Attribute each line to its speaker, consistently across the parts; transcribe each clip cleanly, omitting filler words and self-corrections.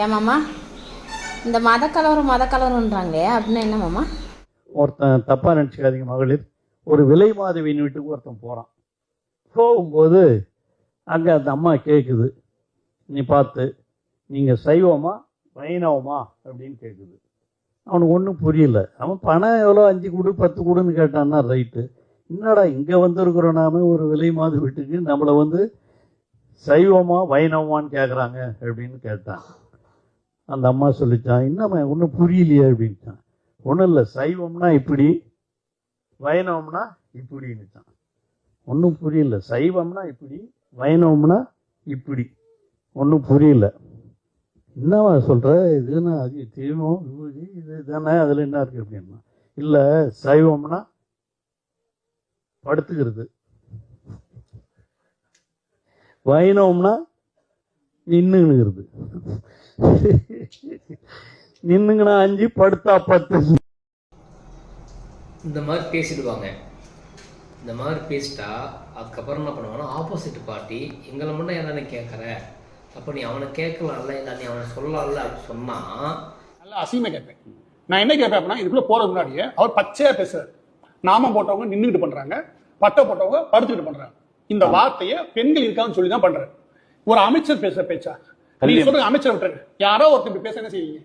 Speaker 1: ஏமாம்மா இந்த மத கலவரம்ன்றாங்களே அப்படின்னா என்ன மாமா?
Speaker 2: ஒருத்தன் தப்பாக நினச்சிக்காதீங்க மகளிர், ஒரு விலை மாதவியின் வீட்டுக்கு ஒருத்தன் போகிறான். போகும்போது அங்கே அந்த அம்மா கேட்குது, நீ பார்த்து நீங்கள் சைவமா வைணவமா அப்படின்னு கேட்குது. அவனுக்கு ஒன்றும் புரியல. அவன் பணம் எவ்வளோ 5 கொடு 10 கொடுன்னு கேட்டான்னா ரைட்டு. என்னடா இங்கே வந்திருக்கிறோம் நாம ஒரு விலை மாத வீட்டுக்கு, நம்மளை சைவமா வைணவமான்னு கேட்குறாங்க அப்படின்னு கேட்டான். அந்த அம்மா சொல்லிச்சான், என்னம்மா ஒன்றும் புரியலையே அப்படின்ட்டான். ஒன்றும் இல்லை, சைவம்னா இப்படி வைணவம்னா இப்படின்னுச்சான். ஒன்றும் புரியல. சைவம்னா இப்படி வைணவம்னா இப்படி, ஒன்றும் புரியல. என்னவா சொல்கிற, இதுன்னா அது தெய்வம் விபூதி இது தானே, அதில் என்ன இருக்குது அப்படின்னா, இல்லை சைவம்னா படுத்துக்கிறது, வைணவம்னா நின்னுங்கிறது. நின்னுங்கன்னா 5 படுத்தா 10.
Speaker 3: இந்த மாதிரி பேசிடுவாங்க. இந்த மாதிரி பேசிட்டா அதுக்கப்புறம் என்ன பண்ணுவாங்கன்னா, ஆப்போசிட் பார்ட்டி எங்களை மட்டும் என்னென்ன கேட்குற, அப்போ நீ அவனை கேட்கலாம்ல, இல்லை நீ அவனை சொல்லலாம்ல அப்படின்னு சொன்னால்
Speaker 4: நல்லா அசிங்கமாக கேட்பேன். நான் என்ன கேட்பேன் அப்படின்னா, இதுக்குள்ளே போகிற முன்னாடியே அவர் பச்சையாக பேசுறாரு. நாமம் போட்டவங்க நின்றுக்கிட்டு பண்ணுறாங்க, பட்டை போட்டவங்க படுத்துக்கிட்டு பண்ணுறாங்க. இந்த வார்த்தையை பெண்கள் இருக்கான்னு சொல்லி தான் பண்ணுறாரு. ஒரு அமைச்சர் பேசுகிற பேச்சா? நீங்க சொல்லுங்க, அமைச்சர் விட்டுருங்க. யாரோ ஒருத்தர் பேச என்ன செய்வீங்க?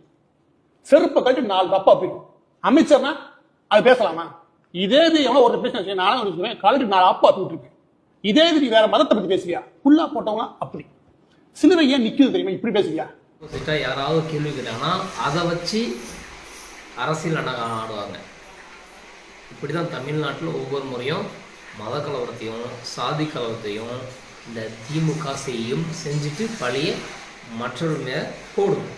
Speaker 4: செருப்பை கட்டி 4 தப்பா போயிடும். அமைச்சர்னா அது பேசலாமா? இதே இது எவ்வளோ ஒருத்தர் பேச நானும் சொல்லுவேன், கலட்டி 4 அப்பா விட்டுருக்கேன். இதே இது நீ வேற மதத்தை பற்றி பேசுறியா? புல்லா போட்டவங்களாம் அப்படி சிலுவை ஏன் நிற்குது தெரியுமா? இப்படி பேசுறியா?
Speaker 3: யாராவது கேள்வி கேட்டாங்கன்னா அதை வச்சு அரசியல் ஆடுவாங்க. இப்படி தான் தமிழ்நாட்டில் ஒவ்வொரு முறையும் மத கலவரத்தையும் சாதி கலவரத்தையும் இந்த திமுக செய்யும் செஞ்சுட்டு பழைய மற்றொரு மேலே போடும்.